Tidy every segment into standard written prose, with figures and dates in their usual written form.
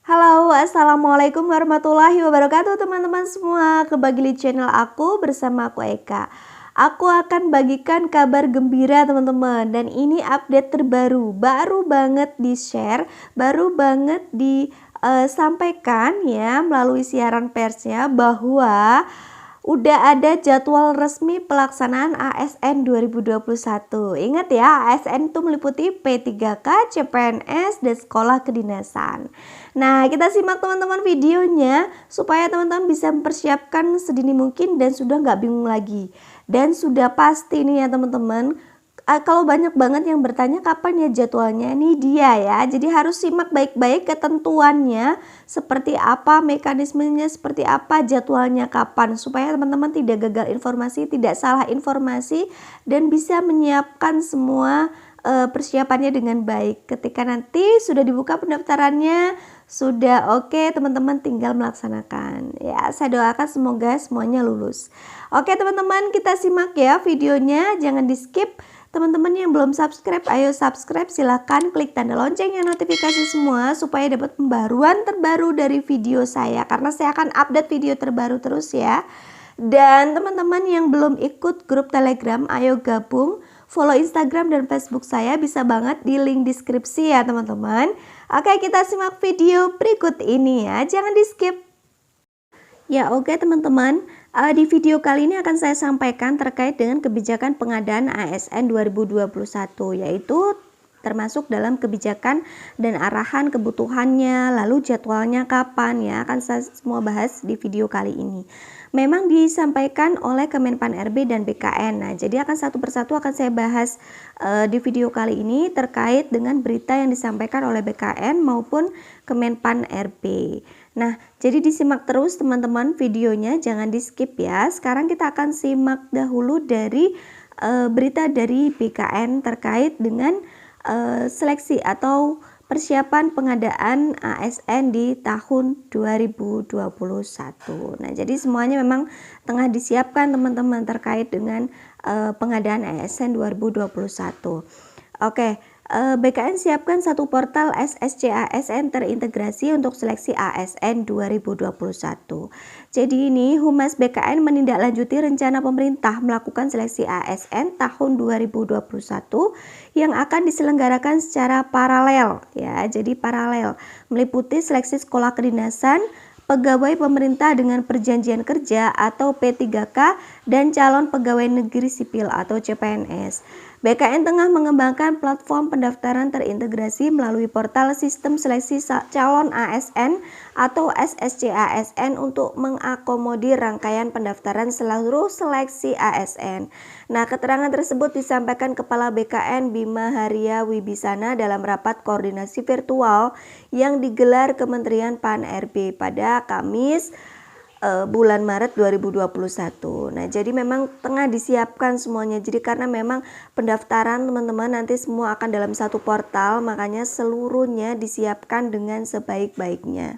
Halo, assalamualaikum warahmatullahi wabarakatuh teman-teman semua. Kembali di channel aku bersama aku Eka. Aku akan bagikan kabar gembira teman-teman. Dan ini update terbaru, baru banget di share, baru banget disampaikan ya melalui siaran persnya bahwa udah ada jadwal resmi pelaksanaan ASN 2021. Ingat ya, ASN itu meliputi P3K, CPNS, dan sekolah kedinasan. Nah, kita simak teman-teman videonya supaya teman-teman bisa mempersiapkan sedini mungkin dan sudah nggak bingung lagi. Dan sudah pasti nih ya teman-teman, kalau banyak banget yang bertanya kapan ya jadwalnya, ini dia ya. Jadi harus simak baik-baik ketentuannya, seperti apa mekanismenya, seperti apa jadwalnya kapan, supaya teman-teman tidak gagal informasi, tidak salah informasi, dan bisa menyiapkan semua persiapannya dengan baik. Ketika nanti sudah dibuka pendaftarannya, sudah oke, teman-teman tinggal melaksanakan. Ya, saya doakan semoga semuanya lulus. Oke teman-teman, kita simak ya videonya, jangan di skip. Teman-teman yang belum subscribe, ayo subscribe, silahkan klik tanda loncengnya, notifikasi semua supaya dapat pembaruan terbaru dari video saya, karena saya akan update video terbaru terus ya. Dan teman-teman yang belum ikut grup Telegram, ayo gabung, follow Instagram dan Facebook saya, bisa banget di link deskripsi ya teman-teman. Oke, kita simak video berikut ini ya, jangan di skip. Ya oke teman-teman, di video kali ini akan saya sampaikan terkait dengan kebijakan pengadaan ASN 2021, yaitu termasuk dalam kebijakan dan arahan kebutuhannya, lalu jadwalnya kapan ya, akan saya semua bahas di video kali ini. Memang disampaikan oleh Kemenpan RB dan BKN. Nah, jadi akan satu persatu akan saya bahas di video kali ini terkait dengan berita yang disampaikan oleh BKN maupun Kemenpan RB. Nah, jadi disimak terus teman-teman videonya, jangan di skip ya. Sekarang kita akan simak dahulu dari berita dari BKN terkait dengan seleksi atau persiapan pengadaan ASN di tahun 2021. Nah, jadi semuanya memang tengah disiapkan teman-teman terkait dengan pengadaan ASN 2021. Oke. BKN siapkan satu portal SSC ASN terintegrasi untuk seleksi ASN 2021. Jadi ini Humas BKN menindaklanjuti rencana pemerintah melakukan seleksi ASN tahun 2021 yang akan diselenggarakan secara paralel ya. Jadi paralel meliputi seleksi sekolah kedinasan, pegawai pemerintah dengan perjanjian kerja atau P3K, dan calon pegawai negeri sipil atau CPNS. BKN tengah mengembangkan platform pendaftaran terintegrasi melalui portal sistem seleksi calon ASN atau SSC ASN untuk mengakomodir rangkaian pendaftaran seluruh seleksi ASN. Nah, keterangan tersebut disampaikan Kepala BKN Bima Haria Wibisana dalam rapat koordinasi virtual yang digelar Kementerian Pan RB pada Kamis bulan Maret 2021. Nah, jadi memang tengah disiapkan semuanya. Jadi karena memang pendaftaran teman-teman nanti semua akan dalam satu portal, makanya seluruhnya disiapkan dengan sebaik-baiknya.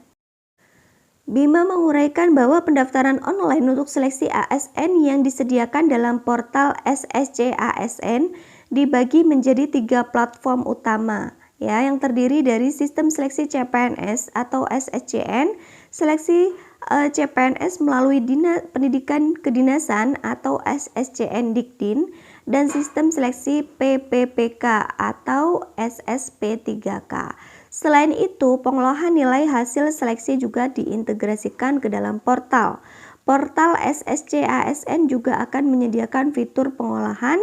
Bima menguraikan bahwa pendaftaran online untuk seleksi ASN yang disediakan dalam portal SSC ASN dibagi menjadi 3 platform utama ya, yang terdiri dari sistem seleksi CPNS atau SSCN, seleksi CPNS melalui Dinas Pendidikan Kedinasan atau SSCN Dikdin, dan sistem seleksi PPPK atau SSP3K. Selain itu, pengolahan nilai hasil seleksi juga diintegrasikan ke dalam portal. Portal SSC ASN juga akan menyediakan fitur pengolahan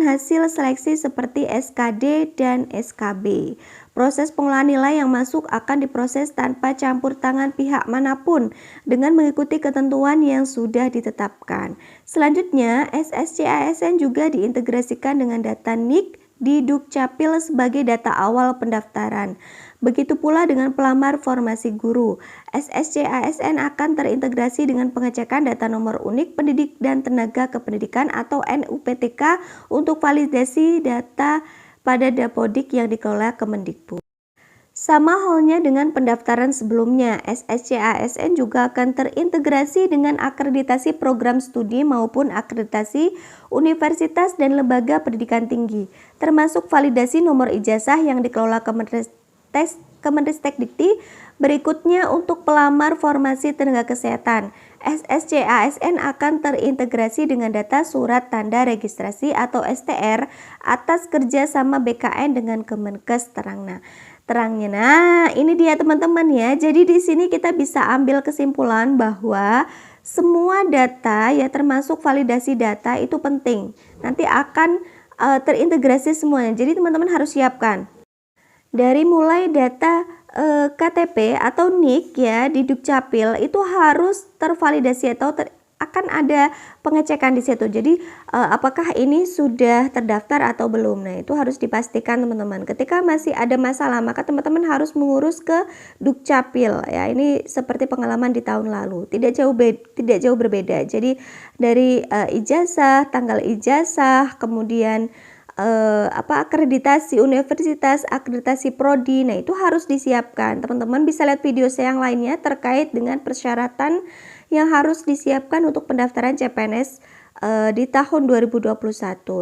hasil seleksi seperti SKD dan SKB. Proses pengolahan nilai yang masuk akan diproses tanpa campur tangan pihak manapun dengan mengikuti ketentuan yang sudah ditetapkan. Selanjutnya, SSC ASN juga diintegrasikan dengan data NIK di Dukcapil sebagai data awal pendaftaran. Begitu pula dengan pelamar formasi guru. SSC ASN akan terintegrasi dengan pengecekan data nomor unik pendidik dan tenaga kependidikan atau NUPTK untuk validasi data pada Dapodik yang dikelola Kemendikbud. Sama halnya dengan pendaftaran sebelumnya, SSC ASN juga akan terintegrasi dengan akreditasi program studi maupun akreditasi universitas dan lembaga pendidikan tinggi, termasuk validasi nomor ijazah yang dikelola Kemenristek tes Kemenristek-Dikti. Berikutnya untuk pelamar formasi tenaga kesehatan, SSC-ASN akan terintegrasi dengan data surat tanda registrasi atau STR atas kerjasama BKN dengan Kemenkes terangnya. Nah, ini dia teman-teman ya. Jadi di sini kita bisa ambil kesimpulan bahwa semua data ya termasuk validasi data itu penting. Nanti akan terintegrasi semuanya. Jadi teman-teman harus siapkan. Dari mulai data KTP atau NIK ya di Dukcapil itu harus tervalidasi atau akan ada pengecekan di situ. Jadi apakah ini sudah terdaftar atau belum. Nah, itu harus dipastikan teman-teman. Ketika masih ada masalah, maka teman-teman harus mengurus ke Dukcapil ya. Ini seperti pengalaman di tahun lalu. Tidak jauh berbeda. Jadi dari ijazah, tanggal ijazah, kemudian akreditasi universitas, akreditasi prodi. Nah, itu harus disiapkan. Teman-teman bisa lihat video saya yang lainnya terkait dengan persyaratan yang harus disiapkan untuk pendaftaran CPNS di tahun 2021.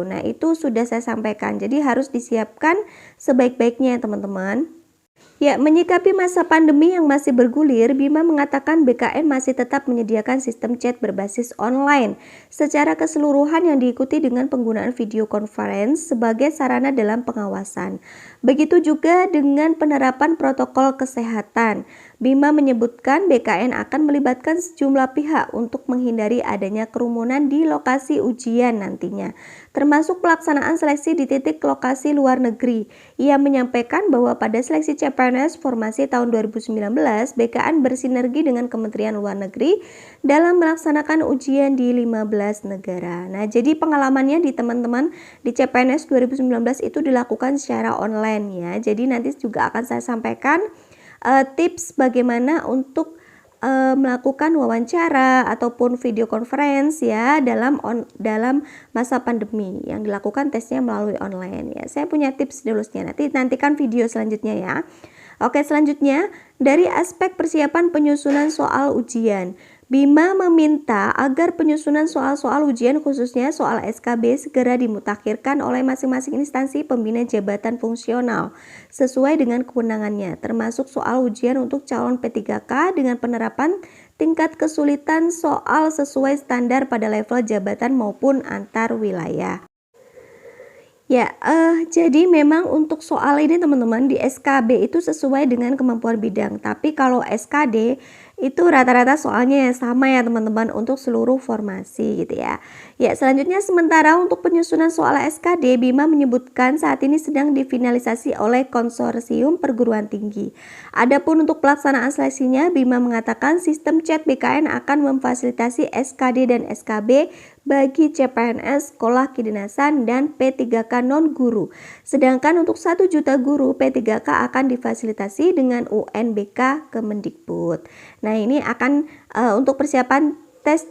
Nah, itu sudah saya sampaikan. Jadi harus disiapkan sebaik-baiknya teman-teman. Ya, menyikapi masa pandemi yang masih bergulir, Bima mengatakan BKN masih tetap menyediakan sistem chat berbasis online secara keseluruhan yang diikuti dengan penggunaan video conference sebagai sarana dalam pengawasan. Begitu juga dengan penerapan protokol kesehatan. Bima menyebutkan BKN akan melibatkan sejumlah pihak untuk menghindari adanya kerumunan di lokasi ujian nantinya, termasuk pelaksanaan seleksi di titik lokasi luar negeri. Ia menyampaikan bahwa pada seleksi CPNS formasi tahun 2019, BKN bersinergi dengan Kementerian Luar Negeri dalam melaksanakan ujian di 15 negara. Nah, jadi pengalamannya di teman-teman di CPNS 2019 itu dilakukan secara online ya. Jadi nanti juga akan saya sampaikan tips bagaimana untuk melakukan wawancara ataupun video conference ya dalam masa pandemi yang dilakukan tesnya melalui online ya. Saya punya tips seluruhnya, nantikan video selanjutnya ya. Oke, selanjutnya dari aspek persiapan penyusunan soal ujian, Bima meminta agar penyusunan soal-soal ujian khususnya soal SKB segera dimutakhirkan oleh masing-masing instansi pembina jabatan fungsional sesuai dengan kewenangannya, termasuk soal ujian untuk calon P3K dengan penerapan tingkat kesulitan soal sesuai standar pada level jabatan maupun antar wilayah. Ya, jadi memang untuk soal ini teman-teman di SKB itu sesuai dengan kemampuan bidang. Tapi kalau SKD itu rata-rata soalnya sama ya teman-teman untuk seluruh formasi gitu ya. Ya, selanjutnya sementara untuk penyusunan soal SKD, Bima menyebutkan saat ini sedang difinalisasi oleh konsorsium perguruan tinggi. Adapun untuk pelaksanaan seleksinya, Bima mengatakan sistem chat BKN akan memfasilitasi SKD dan SKB bagi CPNS, sekolah kedinasan, dan P3K non-guru. Sedangkan untuk 1 juta guru, P3K akan difasilitasi dengan UNBK Kemendikbud. Nah, ini akan untuk persiapan tes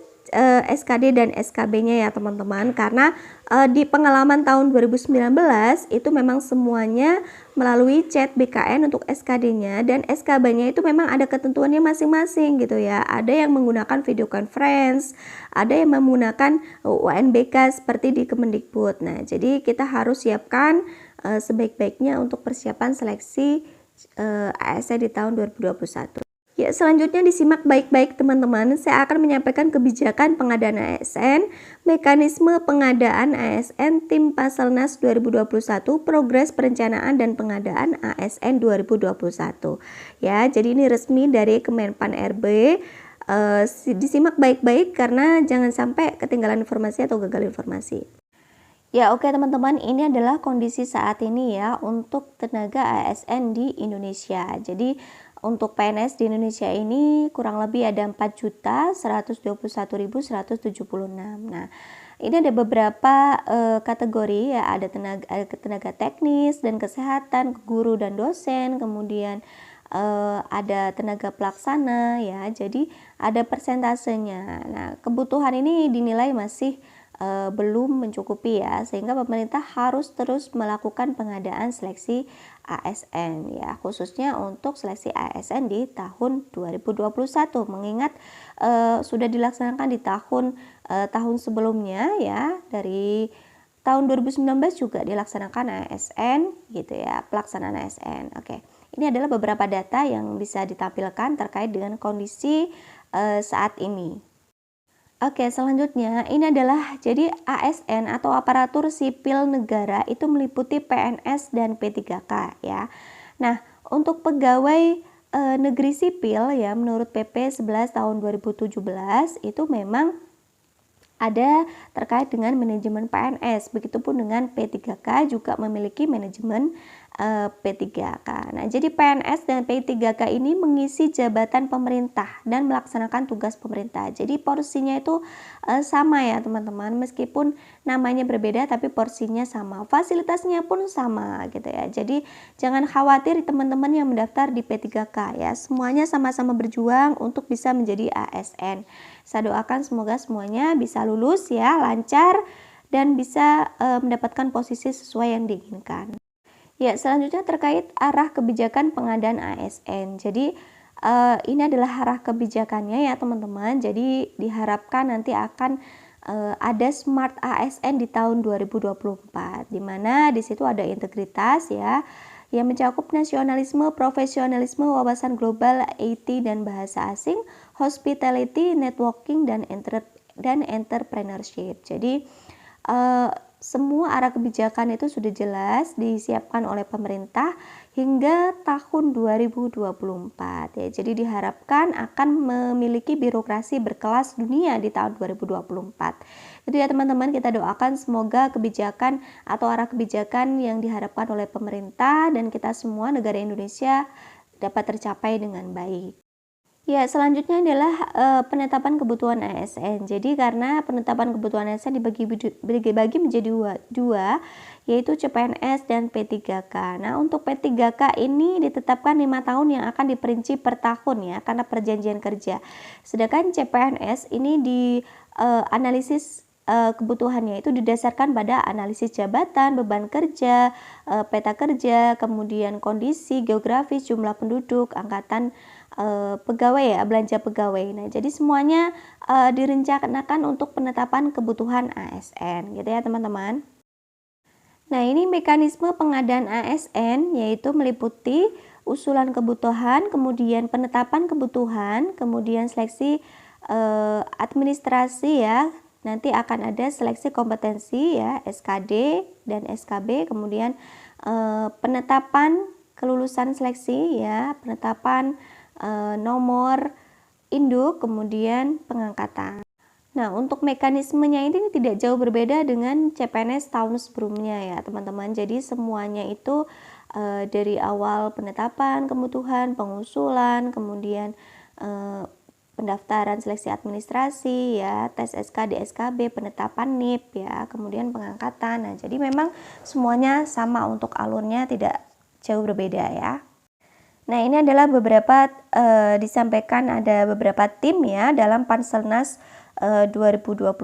SKD dan SKB-nya ya teman-teman, karena di pengalaman tahun 2019 itu memang semuanya melalui chat BKN untuk SKD-nya, dan SKB-nya itu memang ada ketentuannya masing-masing gitu ya. Ada yang menggunakan video conference, ada yang menggunakan UNBK seperti di Kemendikbud. Nah, jadi kita harus siapkan sebaik-baiknya untuk persiapan seleksi ASN di tahun 2021. Ya, selanjutnya disimak baik-baik teman-teman. Saya akan menyampaikan kebijakan pengadaan ASN, mekanisme pengadaan ASN tim Paselnas 2021, progres perencanaan dan pengadaan ASN 2021. Ya, jadi ini resmi dari Kemenpan RB. Disimak baik-baik karena jangan sampai ketinggalan informasi atau gagal informasi. Ya, oke teman-teman, ini adalah kondisi saat ini ya untuk tenaga ASN di Indonesia. Jadi untuk PNS di Indonesia ini kurang lebih ada 4.121.176. Nah, ini ada beberapa kategori ya, ada tenaga teknis dan kesehatan, guru dan dosen, kemudian ada tenaga pelaksana ya. Jadi ada persentasenya. Nah, kebutuhan ini dinilai masih belum mencukupi ya, sehingga pemerintah harus terus melakukan pengadaan seleksi ASN ya, khususnya untuk seleksi ASN di tahun 2021, mengingat sudah dilaksanakan di tahun sebelumnya ya, dari tahun 2019 juga dilaksanakan ASN gitu ya, pelaksanaan ASN. Oke. ini adalah beberapa data yang bisa ditampilkan terkait dengan kondisi saat ini. Oke, selanjutnya ini adalah jadi ASN atau aparatur sipil negara itu meliputi PNS dan P3K ya. Nah, untuk pegawai negeri sipil ya menurut PP 11 tahun 2017 itu memang ada terkait dengan manajemen PNS, begitupun dengan P3K juga memiliki manajemen P3K. Nah, jadi PNS dan P3K ini mengisi jabatan pemerintah dan melaksanakan tugas pemerintah. Jadi porsinya itu sama ya teman-teman, meskipun namanya berbeda tapi porsinya sama, fasilitasnya pun sama gitu ya. Jadi jangan khawatir teman-teman yang mendaftar di P3K ya, semuanya sama-sama berjuang untuk bisa menjadi ASN. Saya doakan semoga semuanya bisa lulus ya, lancar dan bisa mendapatkan posisi sesuai yang diinginkan. Ya, selanjutnya terkait arah kebijakan pengadaan ASN. Jadi ini adalah arah kebijakannya ya teman-teman. Jadi diharapkan nanti akan ada Smart ASN di tahun 2024, di mana di situ ada integritas ya, yang mencakup nasionalisme, profesionalisme, wawasan global, IT dan bahasa asing, hospitality, networking dan entrepreneurship. Jadi semua arah kebijakan itu sudah jelas disiapkan oleh pemerintah hingga tahun 2024 ya. Jadi diharapkan akan memiliki birokrasi berkelas dunia di tahun 2024. Jadi ya teman-teman, kita doakan semoga kebijakan atau arah kebijakan yang diharapkan oleh pemerintah dan kita semua negara Indonesia dapat tercapai dengan baik. Ya, selanjutnya adalah penetapan kebutuhan ASN. Jadi karena penetapan kebutuhan ASN dibagi menjadi dua, yaitu CPNS dan P3K. Nah, untuk P3K ini ditetapkan 5 tahun yang akan diperinci per tahun ya, karena perjanjian kerja. Sedangkan CPNS ini analisis kebutuhannya itu didasarkan pada analisis jabatan, beban kerja, peta kerja, kemudian kondisi geografis, jumlah penduduk, angkatan pegawai ya, belanja pegawai. Nah, jadi semuanya direncanakan untuk penetapan kebutuhan ASN gitu ya teman-teman. Nah, ini mekanisme pengadaan ASN yaitu meliputi usulan kebutuhan, kemudian penetapan kebutuhan, kemudian seleksi administrasi ya. Nanti akan ada seleksi kompetensi ya, SKD dan SKB, kemudian penetapan kelulusan seleksi ya, penetapan nomor induk, kemudian pengangkatan. Nah, untuk mekanismenya ini tidak jauh berbeda dengan CPNS tahun sebelumnya ya teman-teman. Jadi semuanya itu dari awal penetapan kebutuhan, pengusulan, kemudian pendaftaran seleksi administrasi ya, tes SKD, SKB, penetapan NIP ya, kemudian pengangkatan. Nah, jadi memang semuanya sama untuk alurnya, tidak jauh berbeda ya. Nah, ini adalah beberapa disampaikan ada beberapa tim ya dalam Panselnas 2021,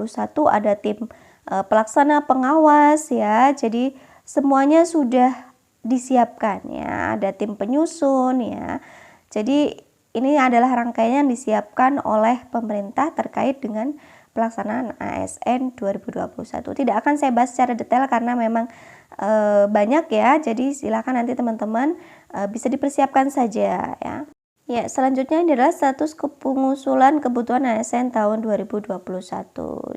ada tim pelaksana, pengawas ya. Jadi semuanya sudah disiapkan ya, ada tim penyusun ya. Jadi ini adalah rangkaian yang disiapkan oleh pemerintah terkait dengan pelaksanaan ASN 2021. Tidak akan saya bahas secara detail karena memang banyak ya, jadi silakan nanti teman-teman bisa dipersiapkan saja ya. Ya, selanjutnya ini adalah status pengusulan kebutuhan ASN tahun 2021.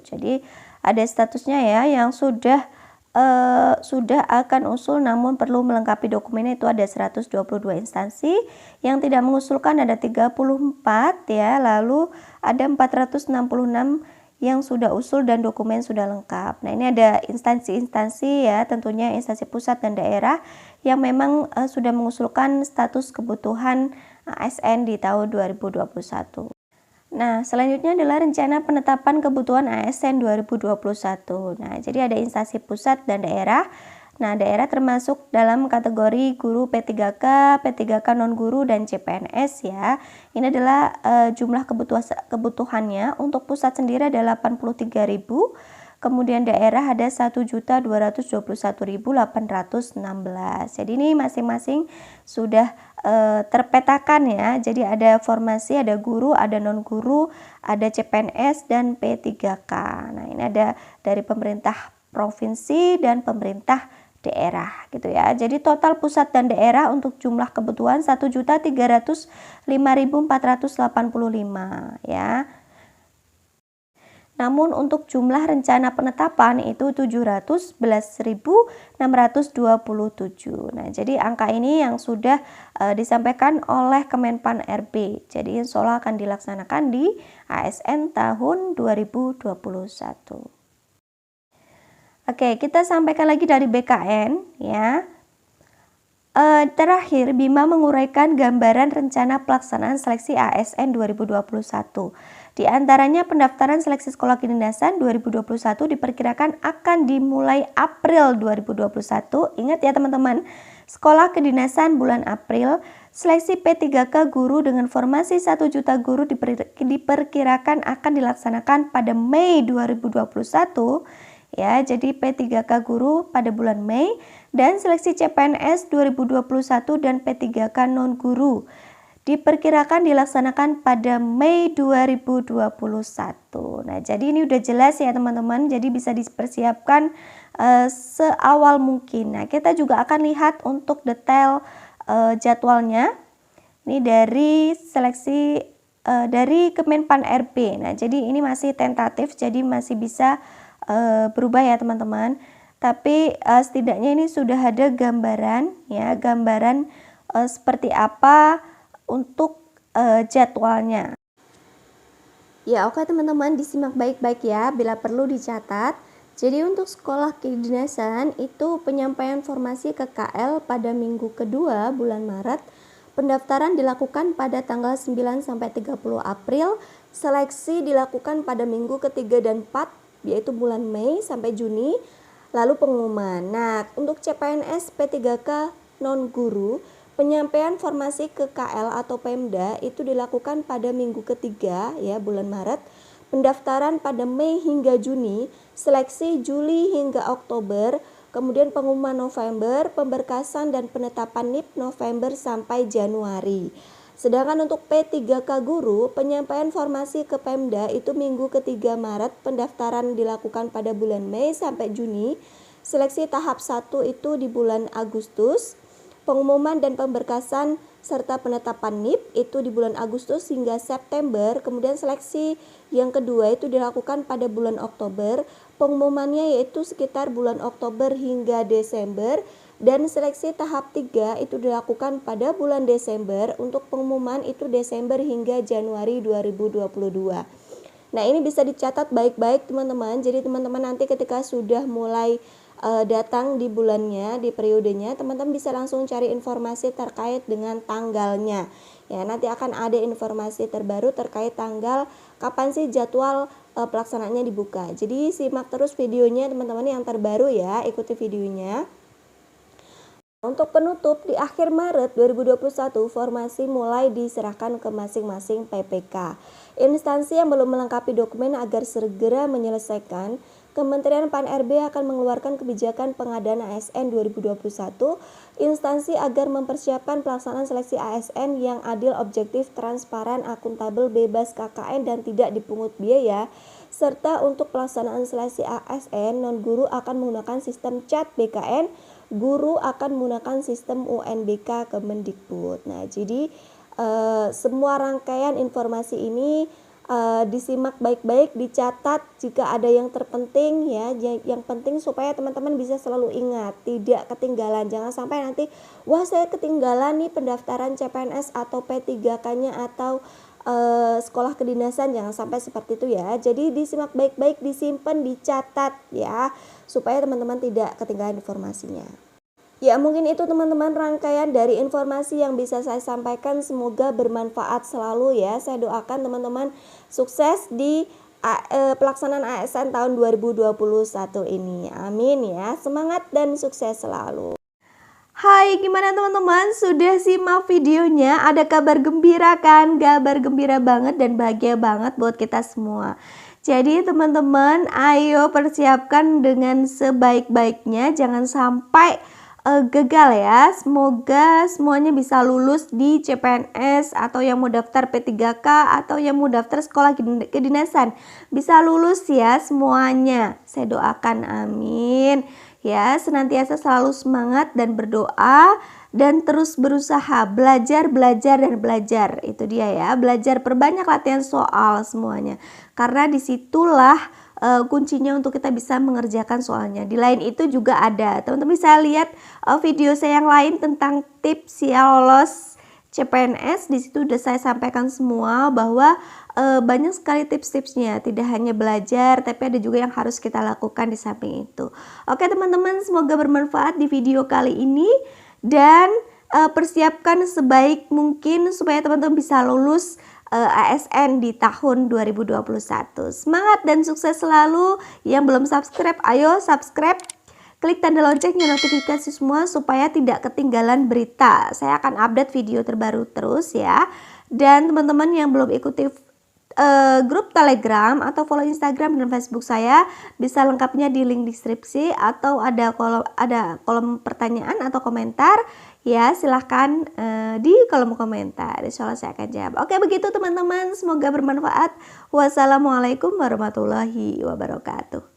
Jadi ada statusnya ya, yang sudah akan usul namun perlu melengkapi dokumennya itu ada 122 instansi, yang tidak mengusulkan ada 34 ya, lalu ada 466 yang sudah usul dan dokumen sudah lengkap. Nah, ini ada instansi-instansi ya, tentunya instansi pusat dan daerah yang memang sudah mengusulkan status kebutuhan ASN di tahun 2021. Nah, selanjutnya adalah rencana penetapan kebutuhan ASN 2021. Nah, jadi ada instansi pusat dan daerah. Nah, daerah termasuk dalam kategori guru P3K, P3K non-guru, dan CPNS ya. Ini adalah jumlah kebutuhannya. Untuk pusat sendiri ada 83.000. Kemudian daerah ada 1.221.816. Jadi ini masing-masing sudah terpetakan ya. Jadi ada formasi, ada guru, ada non-guru, ada CPNS dan P3K. Nah, ini ada dari pemerintah provinsi dan pemerintah daerah gitu ya. Jadi total pusat dan daerah untuk jumlah kebutuhan 1.305.485 ya. Namun untuk jumlah rencana penetapan itu 711.627. Nah, jadi angka ini yang sudah disampaikan oleh Kemenpan RB. Jadi insya Allah akan dilaksanakan di ASN tahun 2021. Oke, kita sampaikan lagi dari BKN ya. Terakhir, Bima menguraikan gambaran rencana pelaksanaan seleksi ASN 2021. Di antaranya pendaftaran seleksi sekolah kedinasan 2021 diperkirakan akan dimulai April 2021. Ingat ya teman-teman, sekolah kedinasan bulan April, seleksi P3K guru dengan formasi 1 juta guru diperkirakan akan dilaksanakan pada Mei 2021. Ya, jadi P3K guru pada bulan Mei dan seleksi CPNS 2021 dan P3K non guru diperkirakan dilaksanakan pada Mei 2021. Nah, jadi ini udah jelas ya teman-teman, jadi bisa dipersiapkan seawal mungkin. Nah, kita juga akan lihat untuk detail jadwalnya. Ini dari seleksi dari Kemenpan RB. Nah, jadi ini masih tentatif, jadi masih bisa berubah ya teman-teman. Tapi setidaknya ini sudah ada gambaran ya, gambaran seperti apa untuk jadwalnya. Ya oke teman-teman, disimak baik-baik ya, bila perlu dicatat. Jadi untuk sekolah kedinasan itu penyampaian formasi KKL pada minggu kedua bulan Maret. Pendaftaran dilakukan pada tanggal 9 sampai 30 April. Seleksi dilakukan pada minggu ketiga dan 4 yaitu bulan Mei sampai Juni, lalu pengumuman. Nah, untuk CPNS P3K non guru, penyampaian formasi ke KL atau Pemda itu dilakukan pada minggu ketiga ya bulan Maret, pendaftaran pada Mei hingga Juni, seleksi Juli hingga Oktober, kemudian pengumuman November, pemberkasan dan penetapan NIP November sampai Januari. Sedangkan untuk P3K guru, penyampaian formasi ke Pemda itu minggu ketiga Maret, pendaftaran dilakukan pada bulan Mei sampai Juni, seleksi tahap 1 itu di bulan Agustus, pengumuman dan pemberkasan serta penetapan NIP itu di bulan Agustus hingga September, kemudian seleksi yang kedua itu dilakukan pada bulan Oktober, pengumumannya yaitu sekitar bulan Oktober hingga Desember, dan seleksi tahap 3 itu dilakukan pada bulan Desember, untuk pengumuman itu Desember hingga Januari 2022. Nah, ini bisa dicatat baik-baik teman-teman. Jadi teman-teman nanti ketika sudah mulai datang di bulannya, di periodenya, teman-teman bisa langsung cari informasi terkait dengan tanggalnya. Ya, nanti akan ada informasi terbaru terkait tanggal kapan sih jadwal pelaksanaannya dibuka. Jadi simak terus videonya teman-teman yang terbaru ya, ikuti videonya. Untuk penutup, di akhir Maret 2021, formasi mulai diserahkan ke masing-masing PPK. Instansi yang belum melengkapi dokumen agar segera menyelesaikan, Kementerian Pan RB akan mengeluarkan kebijakan pengadaan ASN 2021, instansi agar mempersiapkan pelaksanaan seleksi ASN yang adil, objektif, transparan, akuntabel, bebas KKN, dan tidak dipungut biaya, serta untuk pelaksanaan seleksi ASN non-guru akan menggunakan sistem CAT BKN, guru akan menggunakan sistem UNBK Kemendikbud. Nah, jadi semua rangkaian informasi ini disimak baik-baik, dicatat jika ada yang terpenting ya. Yang penting supaya teman-teman bisa selalu ingat, tidak ketinggalan. Jangan sampai nanti, wah saya ketinggalan nih pendaftaran CPNS atau P3K-nya atau sekolah kedinasan, jangan sampai seperti itu ya. Jadi disimak baik-baik, disimpan, dicatat ya, supaya teman-teman tidak ketinggalan informasinya. Ya, mungkin itu teman-teman rangkaian dari informasi yang bisa saya sampaikan, semoga bermanfaat selalu ya. Saya doakan teman-teman sukses di pelaksanaan ASN tahun 2021 ini. Amin ya. Semangat dan sukses selalu. Hai, gimana teman-teman? Sudah simak videonya? Ada kabar gembira kan? Kabar gembira banget dan bahagia banget buat kita semua. Jadi teman-teman, ayo persiapkan dengan sebaik-baiknya, jangan sampai gagal ya. Semoga semuanya bisa lulus di CPNS, atau yang mau daftar P3K, atau yang mau daftar sekolah kedinasan, bisa lulus ya semuanya. Saya doakan, amin. ya, senantiasa selalu semangat dan berdoa dan terus berusaha belajar, belajar dan belajar. Itu dia ya, belajar, perbanyak latihan soal semuanya. Karena disitulah kuncinya untuk kita bisa mengerjakan soalnya. Di lain itu juga ada, teman-teman bisa lihat video saya yang lain tentang tips ya lolos CPNS. Di situ udah saya sampaikan semua bahwa banyak sekali tips-tipsnya, tidak hanya belajar tapi ada juga yang harus kita lakukan di samping itu. Oke teman-teman, semoga bermanfaat di video kali ini dan persiapkan sebaik mungkin supaya teman-teman bisa lulus ASN di tahun 2021. Semangat dan sukses selalu. Yang belum subscribe, ayo subscribe. Klik tanda loncengnya, notifikasi semua supaya tidak ketinggalan berita. Saya akan update video terbaru terus ya. Dan teman-teman yang belum ikuti grup Telegram atau follow Instagram dan Facebook saya, bisa lengkapnya di link deskripsi atau ada kolom pertanyaan atau komentar ya, silahkan di kolom komentar, insya Allah saya akan jawab. Oke begitu teman-teman, semoga bermanfaat. Wassalamualaikum warahmatullahi wabarakatuh.